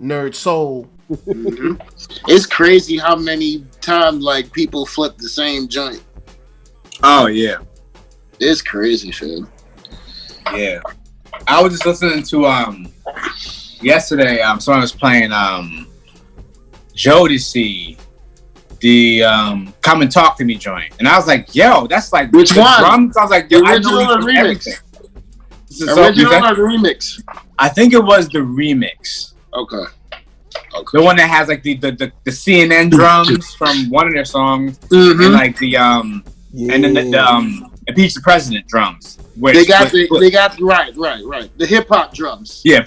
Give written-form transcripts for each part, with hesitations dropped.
NERDSoul. Mm-hmm. It's crazy how many times like people flip the same joint. Oh yeah, it's crazy, fam. Yeah, I was just listening to yesterday. Someone was playing Jodeci, the "Come and Talk to Me" joint, and I was like, "Yo, that's like which one?" Drums. I was like, "Yo, original I know or remix? Original or remix? I think it was the remix. Okay. The one that has like the CNN drums from one of their songs, and like the and then the Impeach the President drums. They got right. The hip hop drums. Yeah.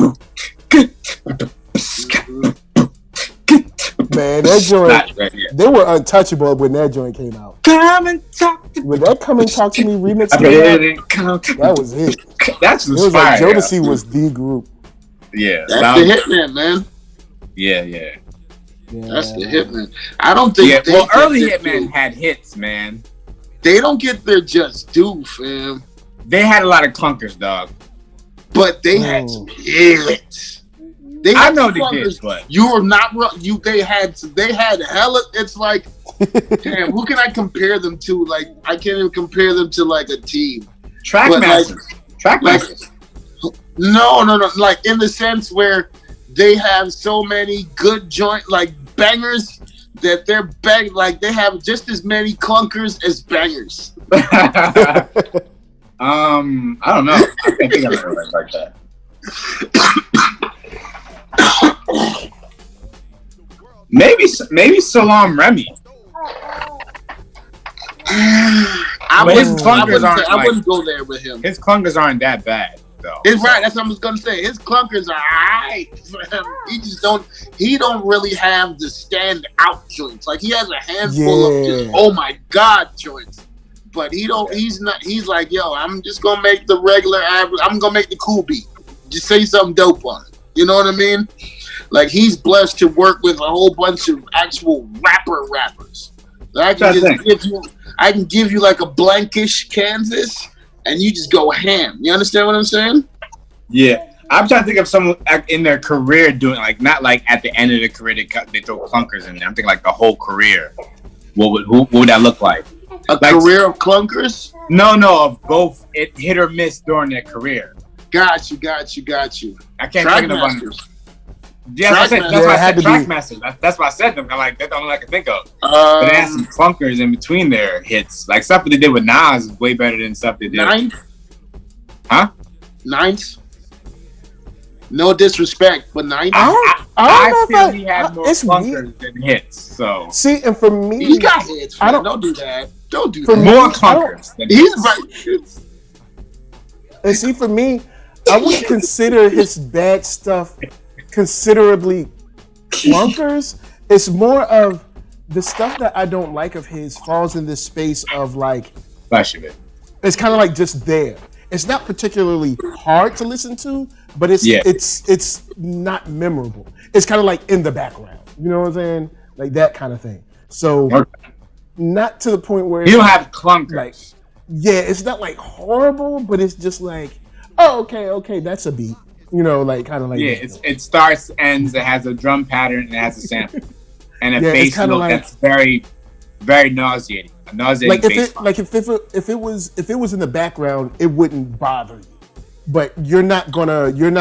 Man, that joint, they were untouchable when that joint came out. Come and talk to me. When that Come and Talk to Me remix came out, that was it. That's it was like Jodeci was the group. Yeah. That's the Hitman, man. Yeah. That's the Hitman. I don't think. Yeah, well, early Hitman had hits, man. They don't get their just due, fam. They had a lot of clunkers, dog. But they had some hits. I know they did, but you were not wrong. They had hella. It's like, damn, who can I compare them to? Like, I can't even compare them to like a team. Trackmasters. No. Like in the sense where they have so many good joint like bangers that they're like they have just as many clunkers as bangers. I don't know. I can't think of it like that. Maybe Salam Remy. I wouldn't go there with him. His clunkers aren't that bad, though. It's right. That's what I was gonna say. His clunkers are alright. He don't really have the stand out joints. Like he has a handful of just oh my god joints, but he don't. He's not. He's like, yo, I'm just gonna make the regular average. I'm gonna make the cool beat. Just say something dope on it. You know what I mean? Like he's blessed to work with a whole bunch of actual rappers. So I can give you like a blankish canvas, and you just go ham. You understand what I'm saying? Yeah, I'm trying to think of someone in their career doing like not like at the end of the career they throw clunkers in there. I'm thinking like the whole career. What would that look like? A career of clunkers? No, of both hit or miss during their career. Got you. I can't think of one. Yeah, that's why I said Trackmasters. That's why I said them. I'm like, that's the only I can think of. But they had some clunkers in between their hits. Like stuff that they did with Nas is way better than stuff they did. Ninth? No disrespect, but ninth? I feel he had more clunkers than hits. So see, and for me, he got hits. Don't do that. More clunkers than he's right. And see, for me, I would consider his bad stuff considerably clunkers. It's more of the stuff that I don't like of his falls in this space of like, it's kind of like just there. It's not particularly hard to listen to, but it's not memorable. It's kind of like in the background. You know what I'm saying? Like that kind of thing. So not to the point where you don't have clunkers. Like, yeah, it's not like horrible, but it's just like, oh, okay, that's a beat. You know, like kind of like it starts, ends, it has a drum pattern, and it has a sample, and a bass look that's very, very nauseating. A nauseating like if it was in the background, it wouldn't bother you, but you're not gonna be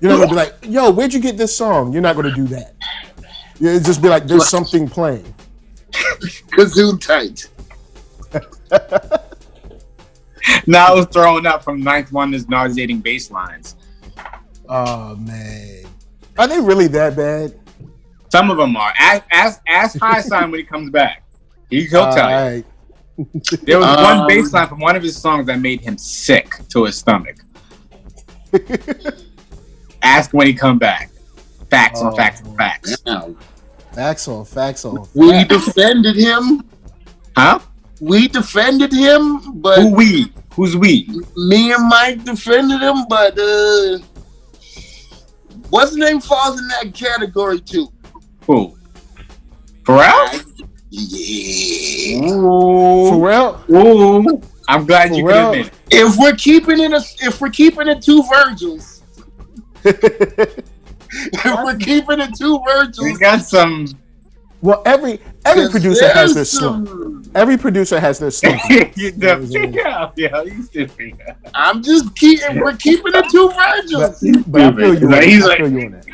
like, yo, where'd you get this song? You're not gonna do that. You'll just be like, there's something playing. Kazoo tight. Now I was throwing up from Ninth Wonder's nauseating bass lines. Oh man, are they really that bad? Some of them are. Ask HighSign when he comes back. He'll tell you. There was one bass line from one of his songs that made him sick to his stomach. Ask when he come back. Facts on facts on facts. Yeah. Facts on facts on facts. We defended him. Huh? We defended him, but who we? Who's we? Me and Mike defended him, but what's the name falls in that category too? Who? Pharrell? Yeah. Ooh. Pharrell? Ooh. I'm glad you can admit it. If we're keeping it two Virgils, We're keeping it 2 Virgils. We got some. Well, every producer has their slump. Every producer has their slump. Yeah, you stupid. I'm just keeping. We're keeping it 2 Virgils. But I feel you. I feel you on that.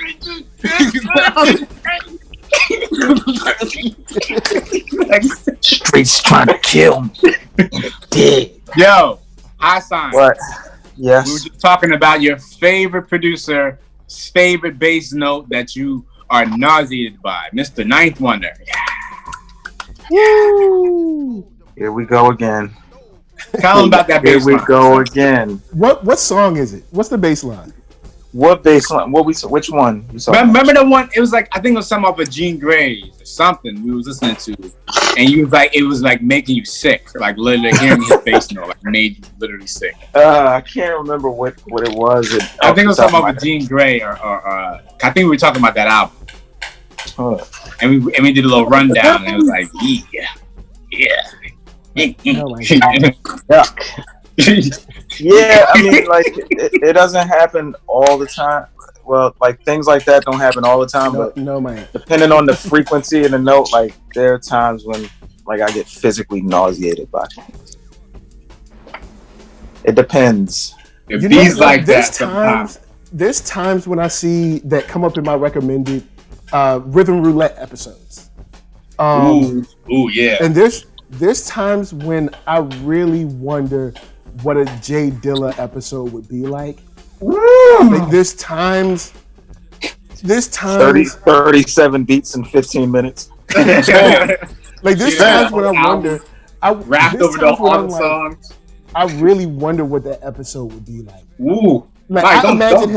Streets trying to kill me. Yo, HighSign. What? Yes. We were just talking about your favorite producer's favorite bass note that you are nauseated by, Mr. Ninth Wonder. Woo! Here we go again. Tell them about that bass line. Here we go again. What song is it? What's the bass line? What bass line? Which one? Remember the one? It was like, I think it was something off of Jean Grey's or something we was listening to, and you was like, it was like making you sick, like literally hearing his bass note like made you literally sick. I can't remember what it was. I think it was something off of Jean Grey or I think we were talking about that album. And we did a little rundown, and it was like, yeah, I mean, like it doesn't happen all the time. Well, like things like that don't happen all the time, but man. Depending on the frequency and the note, like there are times when like I get physically nauseated by things. It depends. If these like that, there's times when I see that come up in my recommended rhythm roulette episodes. Ooh, yeah. And there's times when I really wonder what a J Dilla episode would be like. Like there's times 37 beats in 15 minutes. Like there's times when I wonder. I rapped over the songs. I really wonder what that episode would be like. Ooh. Like, I imagine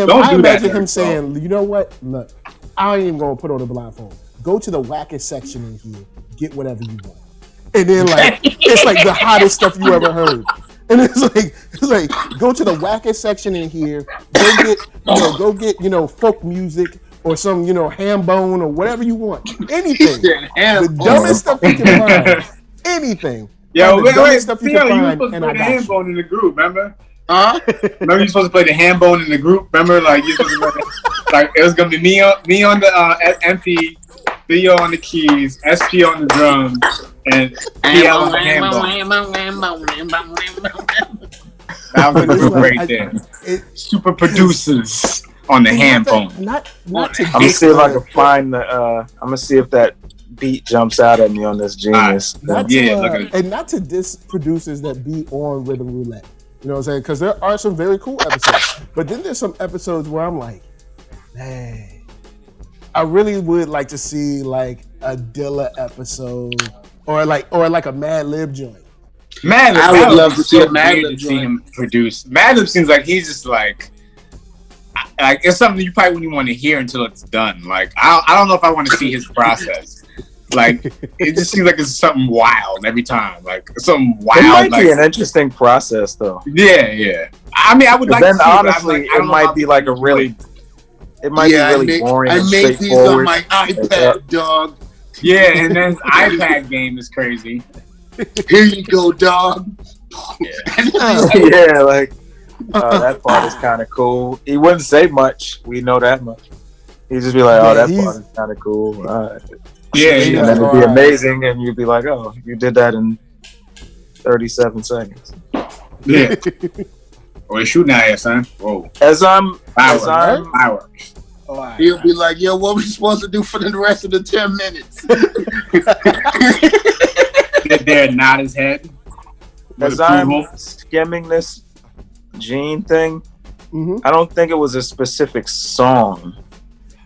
him saying, you know what? Look, I ain't even gonna put on a blindfold. Go to the wackest section in here, get whatever you want. And then like it's like the hottest stuff you ever heard. And it's like go to the wackest section in here, go get folk music or some ham bone or whatever you want. Anything. The dumbest stuff you can find. Anything. Yo, wait, stuff you were supposed to play the ham bone in the group, remember? Huh? Remember you supposed to play the ham bone in the group? Remember, like you supposed to like it was gonna be me on the MP, Theo on the keys, SP on the drums, and DL on the ham bone. That was the group right there. Super producers on the ham bone. I'm gonna see if I can find the. I'm gonna see if that beat jumps out at me on this Genius. Look at it. And not to diss producers that be on Rhythm Roulette. You know what I'm saying? Because there are some very cool episodes. But then there's some episodes where I'm like, man, I really would like to see like a Dilla episode or like a Mad Lib joint. I would love to see a Mad Lib see him produce. Mad Lib seems like he's just like it's something you probably wouldn't want to hear until it's done. Like I don't know if I want to see his process. Like it just seems like it's something wild every time. Like something wild. It might be an interesting process, though. Yeah. I mean, I would like. Then to see honestly, it might be like a really. It might be really boring. I made these on my iPad, dog. Yeah, and then his iPad game is crazy. Here you go, dog. Yeah, like that part is kind of cool. He wouldn't say much. We know that much. He'd just be like, "Oh, that part is kind of cool." All right. Yeah, and then it'd be amazing, and you'd be like, "Oh, you did that in 37 seconds." Yeah. We're shooting at you, son. Whoa. Fireworks. He'll be like, "Yo, what we supposed to do for the rest of the 10 minutes?" Sit there, nod his head. As I'm skimming this Gene thing, I don't think it was a specific song.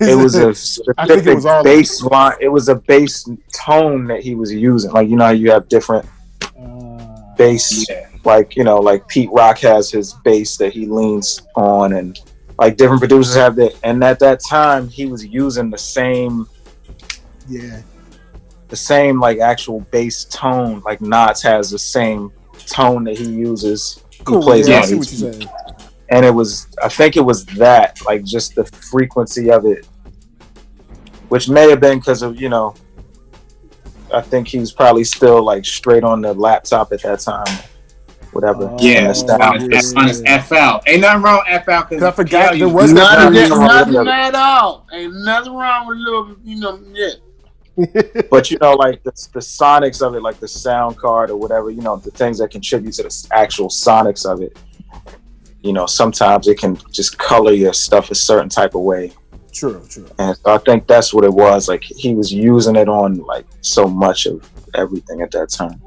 It was a specific bass line. It was a bass tone that he was using. Like, how you have different bass, like Pete Rock has his bass that he leans on, and like different producers have that. And at that time, he was using the same like actual bass tone. Like Knots has the same tone that he uses. Cool. He plays I see what you're saying. And I think it was that, like just the frequency of it, which may have been because of, I think he was probably still like straight on the laptop at that time. whatever. Honest FL. Ain't nothing wrong with FL because I forgot there was nothing at all. Ain't nothing wrong with little, But like the sonics of it, like the sound card or whatever, the things that contribute to the actual sonics of it. Sometimes it can just color your stuff a certain type of way. True. And so I think that's what it was. Like he was using it on like so much of everything at that time.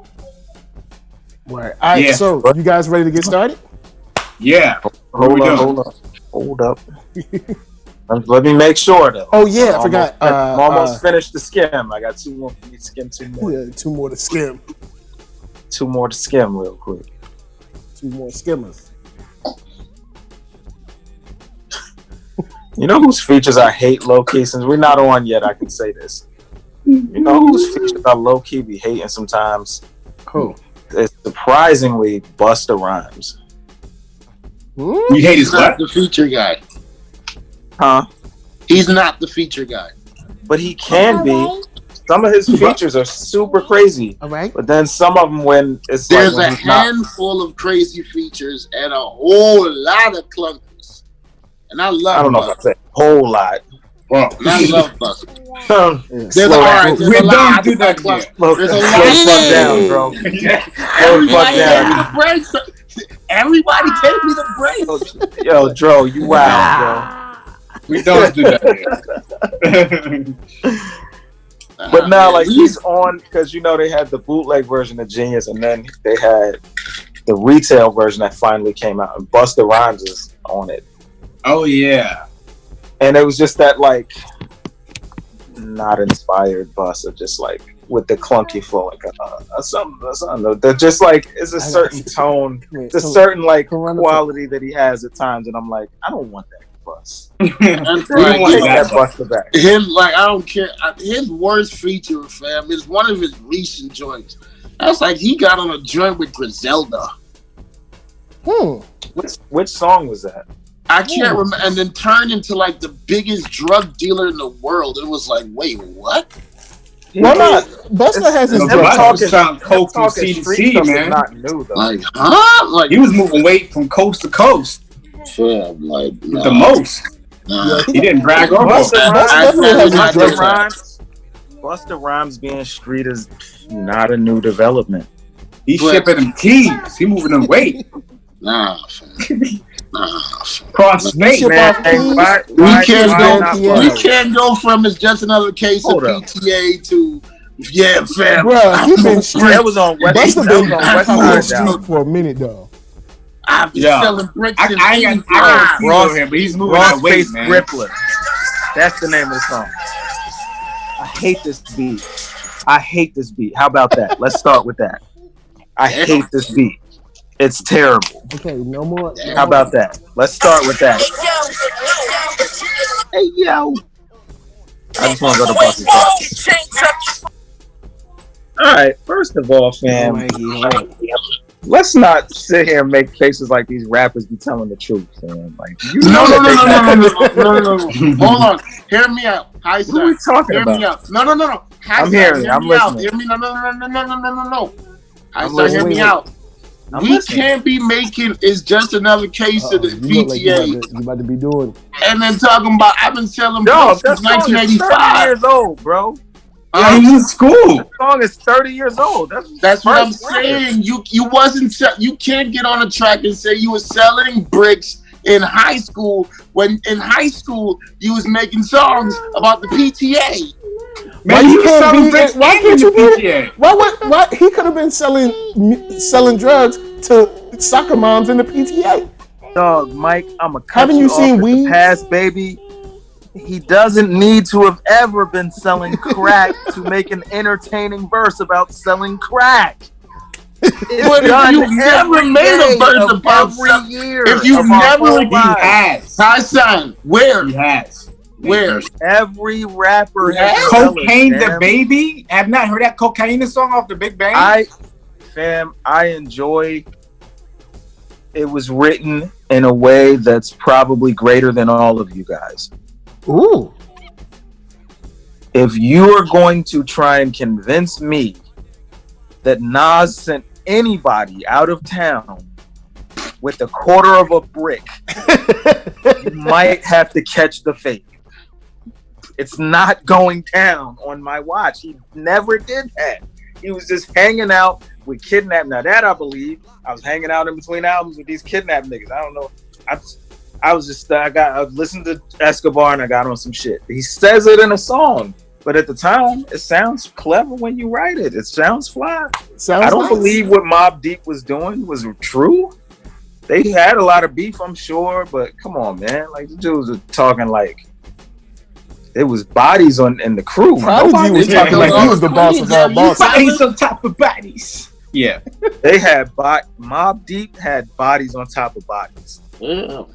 Right. All right. So you guys ready to get started? Yeah. Hold up. Let me make sure though. Oh yeah, I forgot. I'm almost finished the skim. I got 2 more. Need to skim 2 more. Yeah, 2 more to skim. 2 more to skim real quick. 2 more skimmers. You know whose features I hate low-key? Since we're not on yet, I can say this. You know whose features I low-key be hating sometimes? Who? It's surprisingly Busta Rhymes. You hate his not the feature guy. Huh? He's not the feature guy. But he can be. Some of his features are super crazy. All right. But then some of them when it's there's a handful of crazy features and a whole lot of clunkers. And I don't know if I said whole lot. Well, and I love Busta. There's a lot. We don't do that. There's a lot down, bro. Everybody gave me the break. Yo, Dro, you wild, bro. We don't do that. But now, like, he's on because they had the bootleg version of Genius, and then they had the retail version that finally came out, and Busta Rhymes is on it. Oh yeah, and it was just that like not inspired Busta, just like with the clunky flow, like something. They're just like it's a certain tone, it's a certain like quality that he has at times, and I'm like, I don't want that Bus. that Busta back. Him, like I don't care. His worst feature, fam, is one of his recent joints. That's like he got on a joint with Griselda. Which song was that? I can't remember, and then turned into like the biggest drug dealer in the world. It was like, wait, what? Why not? Busta has his talking coke from CDC, man. Not new though. Like, huh? Like he was moving weight from coast to coast. Yeah, like the most. He didn't brag on Busta Rhymes being street is not a new development. He's shipping them keys. He moving them weight. Nah. Cross state, man. We can't go from it's just another case of PTA to fam. Bro, he been street. That was on West. Busta been street for a minute though. I've been selling bricks. I ain't got him, but he's moving that weight, man. Rippler. That's the name of the song. I hate this beat. How about that? Let's start with that. I hate this beat. It's terrible. Okay, no more. How about that? Let's start with that. Hey, yo. I just want to go to Busta's. All right, first of all, fam, let's not sit here and make faces like these rappers be telling the truth, fam. Like, no. Hold on. Hear me out. HighSign. What are we talking about? Hear me out. No. I'm hearing. I'm listening. Hear me. No. HighSign, hear me out. We can't be making it's just another case of the PTA. Like you about to be doing. And then talking about I've been selling books since 1985. 30 years old, bro. Yeah, he's in school. The song is 30 years old. That's what I'm saying. You can't get on a track and say you were selling bricks in high school when in high school you was making songs about the PTA. Why can't you be? Why he could have been selling drugs to soccer moms in the PTA? Dog, Mike, I'm a cut Haven't you seen weed? Past, baby. He doesn't need to have ever been selling crack to make an entertaining verse about selling crack. But if you never made a verse about every year, if you never he has HighSign, where he has. Where every rapper has Cocaine the Baby. I've not heard that Cocaine song off the Big Bang. I enjoy. It was written in a way that's probably greater than all of you guys. Ooh. If you are going to try and convince me that Nas sent anybody out of town with a quarter of a brick, you might have to catch the fade. It's not going down on my watch. He never did that. He was just hanging out with kidnapped. Now that I believe, I was hanging out in between albums with these kidnapped niggas. I don't know. I listened to Escobar and I got on some shit. He says it in a song, but at the time, it sounds clever when you write it. It sounds fly. I don't believe what Mobb Deep was doing was true. They had a lot of beef, I'm sure, but come on, man. Like, the dudes were talking like it was bodies in the crew. Prodigy was talking like he was the boss of all bosses. Bodies on top of bodies. Yeah. They had Mobb Deep had bodies on top of bodies. Yeah.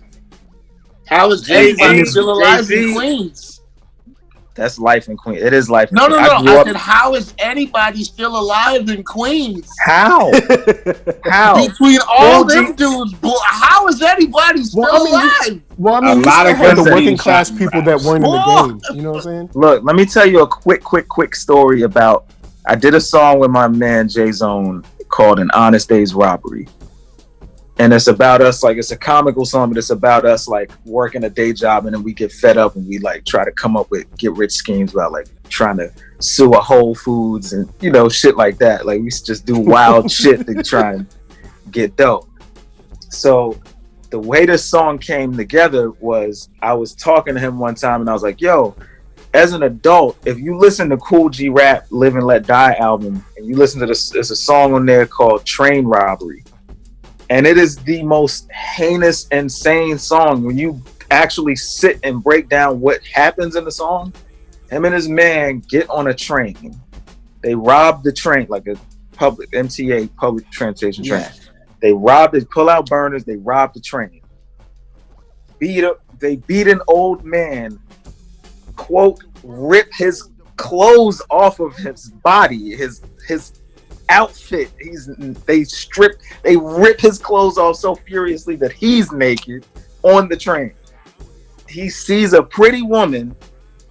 How is Jay-Z still alive in Queens? That's life in Queens. It is life in Queens. No. I said, how is anybody still alive in Queens? How? Between all them dudes, how is anybody still alive? Well, I mean, a lot of the working class people that weren't in the game. You know what I'm saying? Look, let me tell you a quick story about. I did a song with my man Jay Zone called "An Honest Day's Robbery." And it's about us, like, it's a comical song, but it's about us, like, working a day job, and then we get fed up and we, like, try to come up with get-rich schemes about, like, trying to sue a Whole Foods and, you know, shit like that. Like, we just do wild shit to try and get dope. So the way this song came together was I was talking to him one time, and I was like, yo, as an adult, if you listen to Kool G Rap Live and Let Die album, and you listen to this, there's a song on there called Train Robbery. And it is the most heinous, insane song. When you actually sit and break down what happens in the song, him and his man get on a train. They rob the train, like a public MTA, public transportation train. They pull out burners, they rob the train. They beat an old man, quote, rip his clothes off of his body, his outfit. They rip his clothes off so furiously that he's naked on the train. He sees a pretty woman.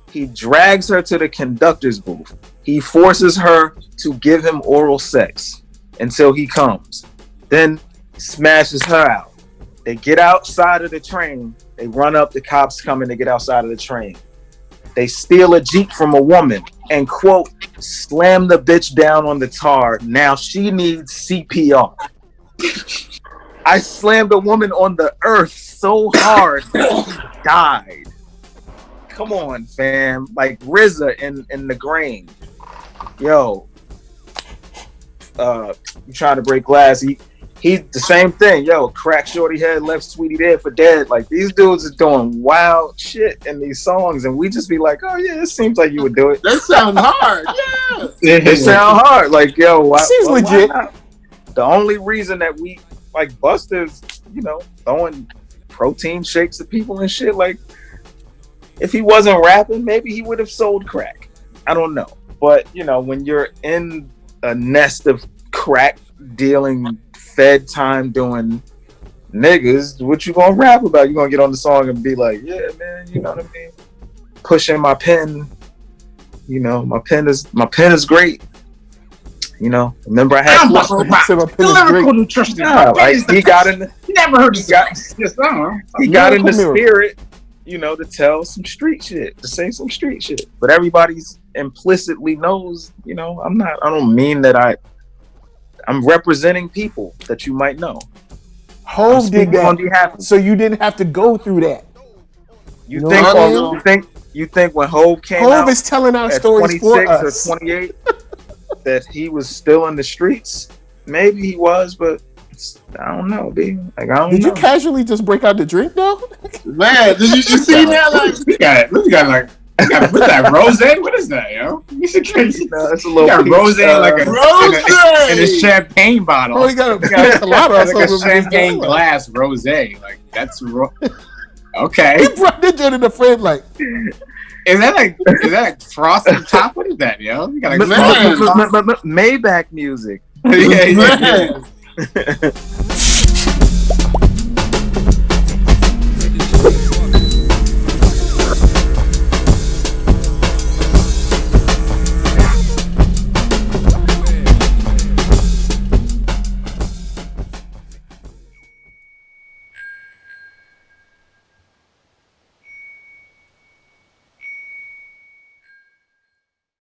He drags her to the conductor's booth. He forces her to give him oral sex until he comes. Then smashes her out. They get outside of the train. They run up. The cops come and they get outside of the train. They steal a Jeep from a woman and, quote, slam the bitch down on the tar. Now she needs CPR. I slammed a woman on the earth so hard that she died. Come on, fam. Like RZA in The Grain. Yo. You trying to break glass. He's the same thing. Yo, crack shorty head, left sweetie dead for dead. Like, these dudes are doing wild shit in these songs, and we just be like, oh yeah, it seems like you would do it. That sound hard. Yeah. They sound hard. Like, yo, seems legit. The only reason that we like Busta's, you know, throwing protein shakes at people and shit, like, if he wasn't rapping, maybe he would have sold crack. I don't know. But, you know, when you're in a nest of crack dealing, fed time doing niggas, what you gonna rap about? You gonna get on the song and be like, yeah, man, you know what I mean? Pushing my pen, you know, my pen is great. You know, remember I had lyrical nutrition. He got in the, never heard he got in the spirit, you know, to tell some street shit, to say some street shit. But everybody's implicitly knows, you know, I don't mean that I'm representing people that you might know. Hove did that, so you didn't have to go through that. You think when Hove came out, Hove is telling our stories for us. Or 28, that he was still in the streets? Maybe he was, but I don't know, B. Like, I don't know. Did you casually just break out the drink though? Man, did you see that? Like, we got what's that, rose? What is that, yo? It's a little rose, like a in a champagne bottle. Oh, he got a lot of like a champagne glass rose. Like, that's okay. He brought the joint in the frame, like. Is that like frosted top? What is that, yo? You got like Maybach music. Yeah.